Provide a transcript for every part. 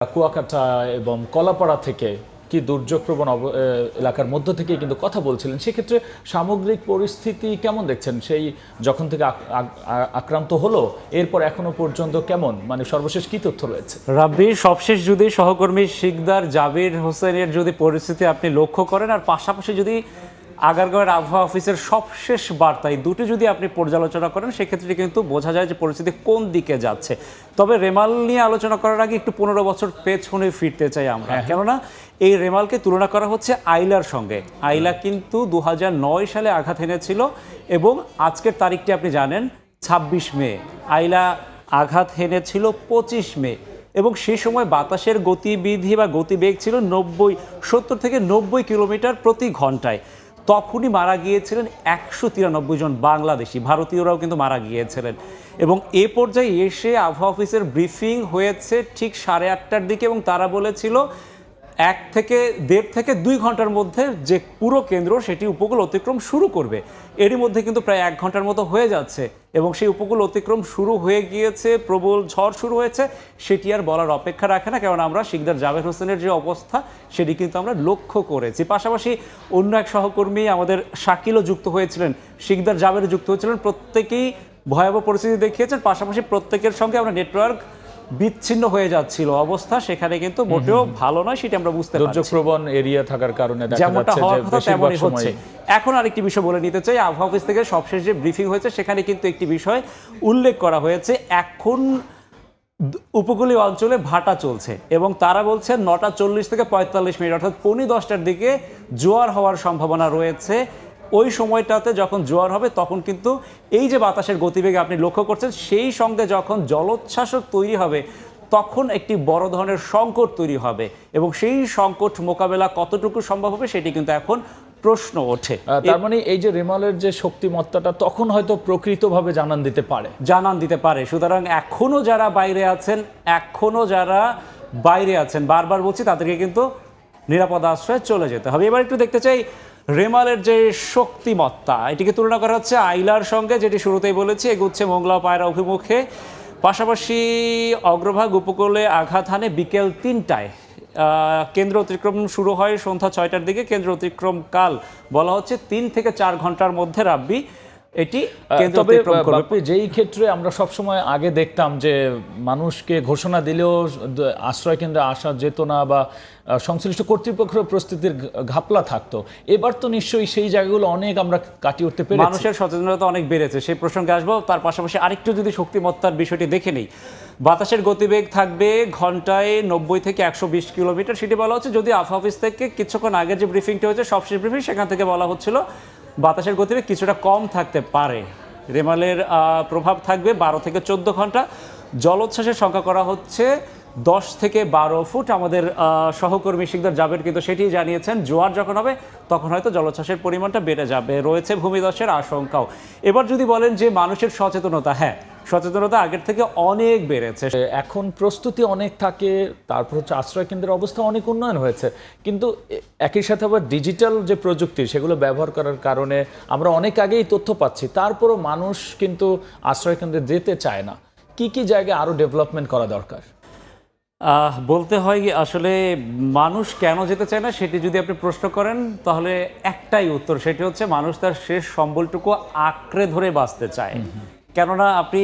কুয়াকাটা এবং কলাপাড়া থেকে কি দুর্যোগপ্রবণ এলাকার মধ্য থেকে কিন্তু কথা বলছিলেন। সেক্ষেত্রে সামগ্রিক পরিস্থিতি কেমন দেখছেন? সেই যখন থেকে আক্রান্ত হলো এরপর এখনো পর্যন্ত কেমন, মানে সর্বশেষ কি তথ্য রয়েছে? রাব্বি, সবশেষ যদি সহকর্মী শিকদার জাবির হোসেনের যদি পরিস্থিতি আপনি লক্ষ্য করেন, আর পাশাপাশি যদি আগারগাঁওয়ের আবহাওয়া অফিসের সবশেষ বার্তা, এই দুটি যদি আপনি পর্যালোচনা করেন সেক্ষেত্রে কিন্তু বোঝা যায় যে পরিস্থিতি কোন দিকে যাচ্ছে। তবে রেমাল নিয়ে আলোচনা করার আগে একটু 15 বছর পেছনে ফিরতে চাই আমরা, কেননা এই রেমালকে তুলনা করা হচ্ছে আইলার সঙ্গে। আইলা কিন্তু 2009 সালে আঘাত এনেছিল এবং আজকের তারিখটি আপনি জানেন 26 মে। আইলা আঘাত হেনেছিল 25 মে এবং সেই সময় বাতাসের গতিবিধি বা গতিবেগ ছিল 70 থেকে 90 কিলোমিটার প্রতি ঘন্টায়। তখনই মারা গিয়েছিলেন 193 জন বাংলাদেশি, ভারতীয়রাও কিন্তু মারা গিয়েছিলেন। এবং এ পর্যায়ে এসে আবহাওয়া অফিসের ব্রিফিং হয়েছে ঠিক 8:30টার দিকে এবং তারা বলেছিল 1 থেকে 1.5 থেকে 2 ঘন্টার মধ্যে যে পুরো কেন্দ্র সেটি উপকূল অতিক্রম শুরু করবে। এরই মধ্যে কিন্তু প্রায় 1 ঘন্টার মতো হয়ে যাচ্ছে এবং সেই উপকূল অতিক্রম শুরু হয়ে গিয়েছে, প্রবল ঝড় শুরু হয়েছে। সেটি আর বলার অপেক্ষা রাখে না, কারণ আমরা শিকদার জাবের হোসেনের যে অবস্থা সেটি কিন্তু আমরা লক্ষ্য করেছি। পাশাপাশি অন্য এক সহকর্মী আমাদের শাকিলও যুক্ত হয়েছিলেন, শিকদার জাবের যুক্ত হয়েছিলেন। প্রত্যেকেই ভয়াবহ পরিস্থিতি দেখিয়েছেন, পাশাপাশি প্রত্যেকের সঙ্গে আমরা নেটওয়ার্ক বিচ্ছিন্ন হয়ে যাচ্ছিল অবস্থা, সেখানে কিন্তু মোটেও ভালো নয়, সেটা আমরা বুঝতে পারছি। দুর্যোগপ্রবণ এরিয়া থাকার কারণে যেমনটা হওয়ার কথা তেমনই হচ্ছে। এখন আরেকটি বিষয় বলে নিতে চাই, আবহাওয়া অফিস থেকে সবশেষ যে ব্রিফিং হয়েছে সেখানে কিন্তু একটি বিষয় উল্লেখ করা হয়েছে। এখন উপকূলীয় অঞ্চলে ভাটা চলছে এবং তারা বলছেন 9:40 থেকে 45 মিনিট অর্থাৎ 9:10টার দিকে জোয়ার হওয়ার সম্ভাবনা রয়েছে। ওই সময়টাতে যখন জোয়ার হবে তখন কিন্তু এই যে বাতাসের গতিবেগ আপনি লক্ষ্য করছেন, সেই সঙ্গে যখন জলোচ্ছ্বাসও তৈরি হবে তখন একটি বড় ধরনের সংকট তৈরি হবে এবং সেই সংকট মোকাবেলা কতটুকু সম্ভব হবে সেটি কিন্তু এখন প্রশ্ন ওঠে। তার মানে এই যে রেমালের যে শক্তিমত্তাটা তখন হয়তো প্রকৃতভাবে জানান দিতে পারে। সুতরাং এখনো যারা বাইরে আছেন বারবার বলছি তাদেরকে কিন্তু নিরাপদ আশ্রয়ে চলে যেতে হবে। এবার একটু দেখতে চাই রেমালের যে শক্তিমত্তা, এটিকে তুলনা করা হচ্ছে আইলার সঙ্গে, যেটি শুরুতেই বলেছি এগুচ্ছে মোংলা পায়রা অভিমুখে। পাশাপাশি অগ্রভাগ উপকূলে আঘাত হানে বিকেল 3টায়। কেন্দ্র অতিক্রম শুরু হয় সন্ধ্যা 6টার দিকে। কেন্দ্র অতিক্রম কাল বলা হচ্ছে 3 থেকে 4 ঘন্টার মধ্যে রাব্বি এটি কেন্দ্র অতিক্রম করবে। যেই ক্ষেত্রে আমরা সবসময় আগে দেখতাম যে মানুষকে ঘোষণা দিলেও আশ্রয় কেন্দ্রে আসা যেত না বা সংশ্লিষ্ট কর্তৃপক্ষের প্রস্তুতির ঘাপলা থাকতো, এবার তো নিশ্চয়ই সেই জায়গাগুলো অনেক আমরা কাটিয়ে উঠতে পেরেছি। মানুষের সচেতনতা অনেক বেড়েছে, সেই প্রসঙ্গে আসবো। তার পাশাপাশি আরেকটু যদি শক্তিমত্তার বিষয়টি দেখে নেই, বাতাসের গতিবেগ থাকবে ঘন্টায় 90 থেকে 120 কিলোমিটার, সেটি বলা হচ্ছে। যদি আবহাওয়া অফিস থেকে কিছুক্ষণ আগে যে ব্রিফিংটা হয়েছে সবশেষ ব্রিফিং, সেখান থেকে বলা হচ্ছিল বাতাসের গতিবেগ কিছুটা কম থাকতে পারে। রেমালের প্রভাব থাকবে 12 থেকে 14 ঘন্টা। জলোচ্ছ্বাসের সংখ্যা করা হচ্ছে 10 থেকে 12 ফুট। আমাদের সহকর্মী শিকদার জাবের কিন্তু সেটি জানিয়েছেন, জোয়ার যখন হবে তখন হয়তো জলোচ্ছ্বাসের পরিমাণটা বেড়ে যাবে, রয়েছে ভূমিধসের আশঙ্কাও। এবার যদি বলেন যে মানুষের সচেতনতা, হ্যাঁ, সচেতনতা আগের থেকে অনেক বেড়েছে। এখন প্রস্তুতি অনেক থাকে, তারপর হচ্ছে আশ্রয় কেন্দ্রের অবস্থা অনেক উন্নয়ন হয়েছে, কিন্তু একই সাথে আবার ডিজিটাল যে প্রযুক্তি সেগুলো ব্যবহার করার কারণে আমরা অনেক আগেই তথ্য পাচ্ছি, তারপরও মানুষ কিন্তু আশ্রয় কেন্দ্রে যেতে চায় না। কি কি জায়গায় আরো ডেভেলপমেন্ট করা দরকার? বলতে হয় আসলে মানুষ কেন যেতে চায় না সেটি যদি আপনি প্রশ্ন করেন তাহলে একটাই উত্তর, সেটি হচ্ছে মানুষ তার শেষ সম্বলটুকু আঁকড়ে ধরে বাঁচতে চায়। কেননা আপনি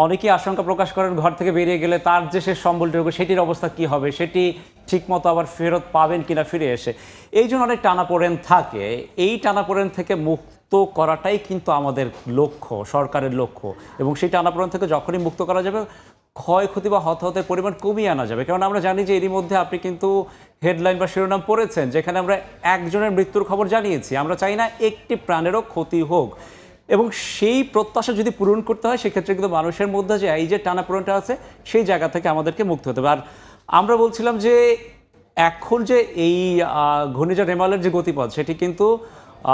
অনেকেই আশঙ্কা প্রকাশ করেন ঘর থেকে বেরিয়ে গেলে তার যে শেষ সম্বলটুকু সেটির অবস্থা কি হবে, সেটি ঠিকমতো আবার ফেরত পাবেন কিনা ফিরে এসে, এই জন্য অনেক টানাপোড়েন থাকে। এই টানাপোড়েন থেকে মুক্ত করাটাই কিন্তু আমাদের লক্ষ্য, সরকারের লক্ষ্য। এবং সেই টানাপোড়েন থেকে যখনই মুক্ত করা যাবে ক্ষয়ক্ষতি বা হতাহতের পরিমাণ কমিয়ে আনা যাবে। কারণ আমরা জানি যে এরই মধ্যে আপনি কিন্তু হেডলাইন বা শিরোনাম পড়েছেন যেখানে আমরা একজনের মৃত্যুর খবর জানিয়েছি। আমরা চাই না একটি প্রাণেরও ক্ষতি হোক এবং সেই প্রত্যাশা যদি পূরণ করতে হয় সেক্ষেত্রে কিন্তু মানুষের মধ্যে যে এই যে টানাপোড়েনটা আছে সেই জায়গা থেকে আমাদেরকে মুক্ত হতে হবে। আর আমরা বলছিলাম যে এখন যে এই ঘূর্ণিঝড় রেমালের যে গতিপথ সেটি কিন্তু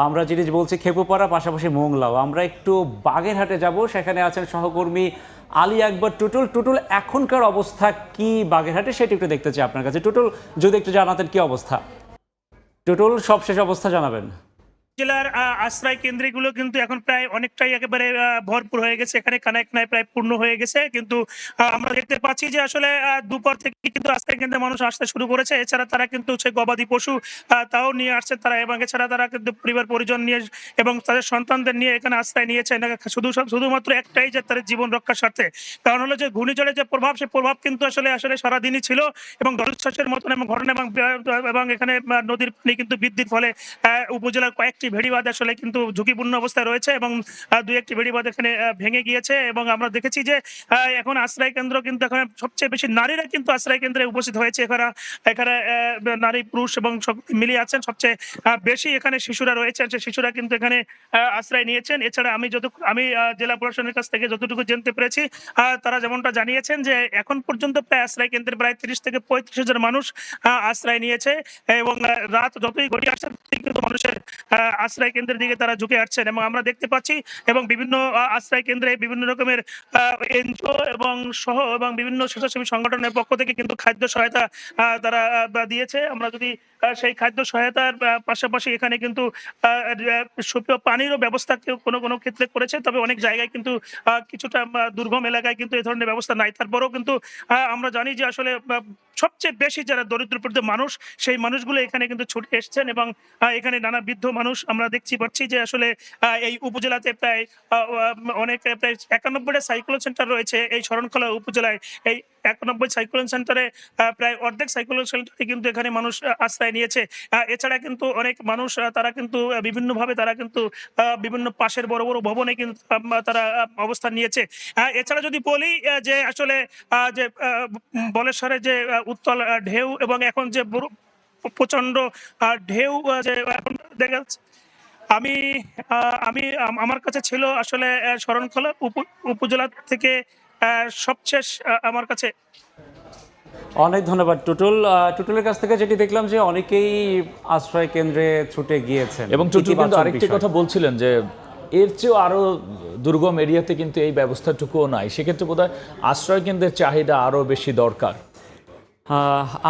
আমরা যেটি বলছি খেপুপাড়া পাশাপাশি মোংলাও। আমরা একটু বাগেরহাটে যাব, সেখানে আছেন সহকর্মী আলী আকবর টুটুল। এখনকার অবস্থা কি বাগেরহাটে সেটি একটু দেখতে চাই আপনার কাছে। টুটুল, যদি একটু জানাতেন কি অবস্থা। টুটুল, সবশেষ অবস্থা জানাবেন। জেলার আশ্রয় কেন্দ্রগুলো কিন্তু এখন প্রায় অনেকটাই একেবারে ভরপুর হয়ে গেছে, এখানে কানায় কানায় প্রায় পূর্ণ হয়ে গেছে। কিন্তু আমরা দেখতে পাচ্ছি যে আসলে দুপুর থেকে কিন্তু আশ্রয় কেন্দ্রে মানুষ আসতে শুরু করেছে। এছাড়া তারা কিন্তু হচ্ছে গবাদি পশু তাও নিয়ে আসছে তারা, এবং এছাড়া তারা কিন্তু পরিবার পরিজন নিয়ে এবং তাদের সন্তানদের নিয়ে এখানে আশ্রয় নিয়েছে শুধুমাত্র একটাই, যে তাদের জীবন রক্ষার স্বার্থে। কারণ হলো যে ঘূর্ণিঝড়ের যে প্রভাব, সেই প্রভাব কিন্তু আসলে সারাদিনই ছিল, এবং জলোচ্ছ্বাসের মতন এবং ঘটনা এবং এখানে নদীর পানি কিন্তু বৃদ্ধির ফলে উপজেলার কয়েকটি ভেড়িবাঁধ আসলে কিন্তু ঝুঁকিপূর্ণ অবস্থায় রয়েছে, এবং দুই একটি ভেড়িবাঁধ এখানে ভেঙে গিয়েছে। এবং আমরা দেখেছি যে এখন আশ্রয় কেন্দ্র কিন্তু এখানে সবচেয়ে বেশি নারীরা কিন্তু আশ্রয় কেন্দ্রে উপস্থিত হয়েছে। এখানে নারী পুরুষ এবং সব মিলিয়ে আছেন। সবচেয়ে বেশি এখানে শিশুরা রয়েছে, শিশুরা কিন্তু এখানে আশ্রয় নিয়েছেন। এছাড়া আমি জেলা প্রশাসনের কাছ থেকে যতটুকু জানতে পেরেছি, তারা যেমনটা জানিয়েছেন যে এখন পর্যন্ত প্রায় আশ্রয় কেন্দ্রে প্রায় 30 থেকে 35,000 মানুষ আশ্রয় নিয়েছে, এবং রাত যতই গড়িয়ে আসছে কিন্তু মানুষের আশ্রয় কেন্দ্রের দিকে তারা ঝুঁকে আসছেন। এবং আমরা দেখতে পাচ্ছি এবং বিভিন্ন আশ্রয় কেন্দ্রে বিভিন্ন রকমের এনজিও এবং বিভিন্ন স্বেচ্ছাসেবী সংগঠনের পক্ষ থেকে কিন্তু খাদ্য সহায়তা তারা দিয়েছে। আমরা যদি সেই খাদ্য সহায়তার পাশাপাশি এখানে কিন্তু সুপেয় পানিরও ব্যবস্থা কোনো কোনো ক্ষেত্রে করেছে, তবে অনেক জায়গায় কিন্তু কিছুটা দুর্গম এলাকায় কিন্তু এই ধরনের ব্যবস্থা নাই। তারপরেও কিন্তু আমরা জানি যে আসলে সবচেয়ে বেশি যারা দরিদ্র প্রকৃতির মানুষ, সেই মানুষগুলো এখানে কিন্তু ছুটে এসছেন, এবং এখানে নানা বৃদ্ধ মানুষ আমরা দেখতে পাচ্ছি যে আসলে এই উপজেলাতে প্রায় প্রায় 91টা সাইক্লোন সেন্টার রয়েছে এই শরণখোলা উপজেলায়। এই 91 সাইক্লোন সেন্টারে প্রায় অর্ধেক সাইক্লোন সেন্টারে কিন্তু এখানে মানুষ আশ্রয় নিয়েছে। এছাড়া কিন্তু অনেক মানুষ তারা কিন্তু বিভিন্নভাবে তারা কিন্তু বিভিন্ন পাশের বড় বড় ভবনে কিন্তু তারা অবস্থান নিয়েছে। এছাড়া যদি বলি যে আসলে যে বলেশ্বরে যে উত্তাল ঢেউ এবং এখন যে প্রচন্ড ঢেউ যে এখন দেখা যাচ্ছে, আমি আমার কাছে ছিল আসলে শরণখোলা উপজেলা থেকে সবশেষ আমার কাছে। অনেক ধন্যবাদ টুটুল। টুটুলের কাছ থেকে যেটি দেখলাম যে অনেকেই আশ্রয় কেন্দ্রে ছুটে গিয়েছেন, এবং টুটুল কিন্তু আরেকটি কথা বলছিলেন যে এর চেয়েও আরো দুর্গম এরিয়াতে কিন্তু এই ব্যবস্থাটুকুও নাই, সেক্ষেত্রে বোধহয় আশ্রয় কেন্দ্রের চাহিদা আরো বেশি দরকার।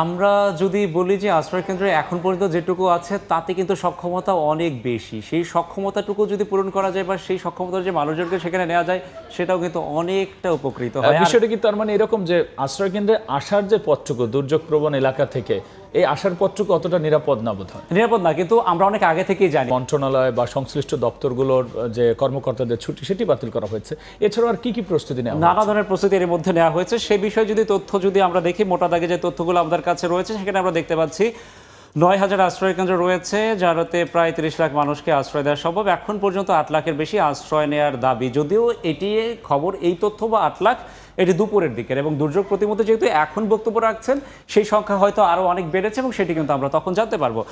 আমরা যদি বলি যে আশ্রয় কেন্দ্রে এখন পর্যন্ত যেটুকু আছে তাতে কিন্তু সক্ষমতা অনেক বেশি, সেই সক্ষমতাটুকু যদি পূরণ করা যায় বা সেই সক্ষমতার যে মানুষজনকে সেখানে নেওয়া যায় সেটাও কিন্তু অনেকটা উপকৃত হয়। বিষয়টা কি তার মানে এরকম যে আশ্রয় কেন্দ্রে আসার যে পথটুকু দুর্যোগ প্রবণ এলাকা থেকে এই আসার পথটুকু অতটা নিরাপদ না বোধ হয়? নিরাপদ না, কিন্তু আমরা অনেক আগে থেকেই জানি মন্ত্রণালয় বা সংশ্লিষ্ট দপ্তরগুলোর যে কর্মকর্তাদের ছুটি সেটি বাতিল করা হয়েছে। এছাড়াও আর কি কি প্রস্তুতি নেওয়া নানা ধরনের প্রস্তুতি এর মধ্যে নেওয়া হয়েছে। সেই বিষয়ে যদি আমরা দেখি, মোটা দাগে যে তথ্যগুলো আমাদের কাছে রয়েছে সেখানে আমরা দেখতে পাচ্ছি 9,000 আশ্রয় কেন্দ্র রয়েছে, যাতে প্রায় 30 লাখ মানুষকে আশ্রয় দেওয়া সম্ভব। এখন পর্যন্ত 8 লাখের বেশি আশ্রয় নেওয়ার দাবি, যদিও এটি খবর এই তথ্য বা 8 লাখ এটি দুপুরের দিকের, এবং দুর্যোগ প্রতিমন্ত্রী যেহেতু এখন বক্তব্য রাখছেন সেই সংখ্যা হয়তো আরও অনেক বেড়েছে, এবং সেটি কিন্তু আমরা তখন জানতে পারবো।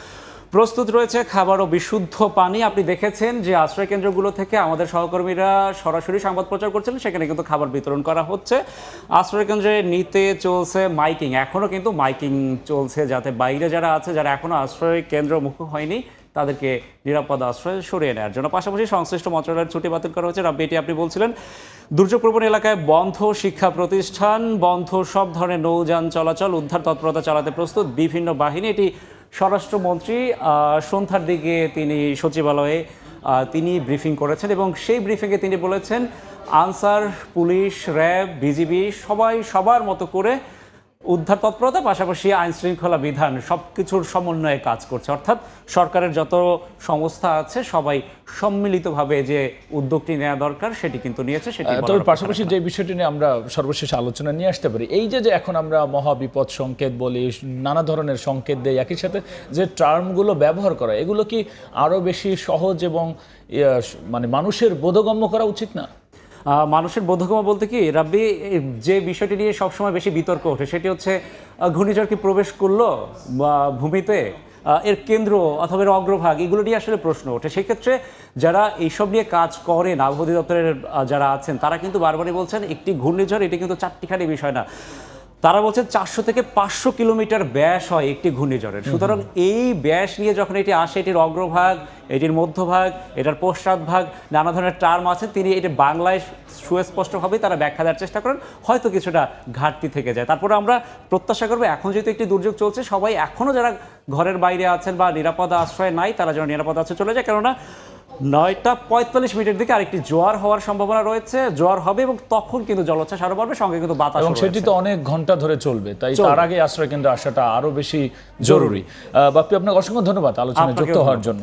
প্রস্তুত রয়েছে খাবার ও বিশুদ্ধ পানি। আপনি দেখেছেন যে আশ্রয় কেন্দ্রগুলো থেকে আমাদের সহকর্মীরা সরাসরি সংবাদ প্রচার করছিলেন, সেখানে কিন্তু খাবার বিতরণ করা হচ্ছে। আশ্রয় কেন্দ্রে নিতে চলছে মাইকিং, এখনও কিন্তু মাইকিং চলছে, যাতে বাইরে যারা আছে, যারা এখনও আশ্রয় কেন্দ্র মুখ হয়নি, তাদেরকে নিরাপদ আশ্রয় সরিয়ে নেওয়ার জন্য। পাশাপাশি সংশ্লিষ্ট মন্ত্রণালয়ের ছুটি বাতিল করা হয়েছে। রাব্বি, এটি আপনি বলছিলেন দুর্যোগ প্রবণ এলাকায় বন্ধ শিক্ষা প্রতিষ্ঠান, বন্ধ সব ধরনের নৌযান চলাচল, উদ্ধার তৎপরতা চালাতে প্রস্তুত বিভিন্ন বাহিনী। এটি স্বরাষ্ট্রমন্ত্রী সন্ধ্যার দিকে তিনি সচিবালয়ে তিনি ব্রিফিং করেছেন, এবং সেই ব্রিফিংয়ে তিনি বলেছেন আনসার, পুলিশ, র্যাব, বিজিবি সবার মতো করে উদ্ধার তৎপরতা, পাশাপাশি আইন শৃঙ্খলা বিধান সবকিছুর সমন্বয়ে কাজ করছে। অর্থাৎ সরকারের যত সংস্থা আছে সবাই সম্মিলিতভাবে যে উদ্যোগটি নেওয়া দরকার সেটি কিন্তু নিয়েছে। সেটি তবে পাশাপাশি যে বিষয়টি নিয়ে আমরা সর্বশেষ আলোচনা নিয়ে আসতে পারি, এই যে এখন আমরা মহাবিপদ সংকেত বলি, নানা ধরনের সংকেত দেই, একই সাথে যে টার্মগুলো ব্যবহার করা, এগুলো কি আরো বেশি সহজ এবং মানে মানুষের বোধগম্য করা উচিত না? মানুষের বোধগম্য বলতে কি রাব্বি, যে বিষয়টি নিয়ে সবসময় বেশি বিতর্ক ওঠে সেটি হচ্ছে ঘূর্ণিঝড় কি প্রবেশ করলো বা ভূমিতে, এর কেন্দ্র অথবা এর অগ্রভাগ, এগুলো নিয়ে আসলে প্রশ্ন ওঠে। সেক্ষেত্রে যারা এইসব নিয়ে কাজ করেন, আবহাওয়া অধিদপ্তরের যারা আছেন, তারা কিন্তু বারবারই বলছেন একটি ঘূর্ণিঝড় এটি কিন্তু চারটিখানি বিষয় না। তারা বলছেন 400 থেকে 500 কিলোমিটার ব্যাস হয় একটি ঘূর্ণিঝড়ের। সুতরাং এই ব্যাস নিয়ে যখন এটি আসে, এটির অগ্রভাগ, এটির মধ্যভাগ, এটার পশ্চাৎভাগ, নানা ধরনের টার্ম আছে, তিনি এটি বাংলায় সুস্পষ্টভাবেই তারা ব্যাখ্যা দেওয়ার চেষ্টা করেন, হয়তো কিছুটা ঘাটতি থেকে যায়। তারপরে আমরা প্রত্যাশা করবো এখন যেহেতু একটি দুর্যোগ চলছে, সবাই এখনও যারা ঘরের বাইরে আছেন বা নিরাপদ আশ্রয় নাই তারা যেন নিরাপদ আশ্রয় চলে যায়, কেননা 9:45 দিকে আরেকটি জোয়ার হওয়ার সম্ভাবনা রয়েছে, জোয়ার হবে এবং তখন কিন্তু জলোচ্ছ্বাস আরো বাড়বে, সঙ্গে কিন্তু বাতাস এবং সেটি তো অনেক ঘন্টা ধরে চলবে, তাই তার আগে আশ্রয় কেন্দ্রে আসাটা আরো বেশি জরুরি। বাপ্পি, আপনাকে অসংখ্য ধন্যবাদ আলোচনায় যুক্ত হওয়ার জন্য।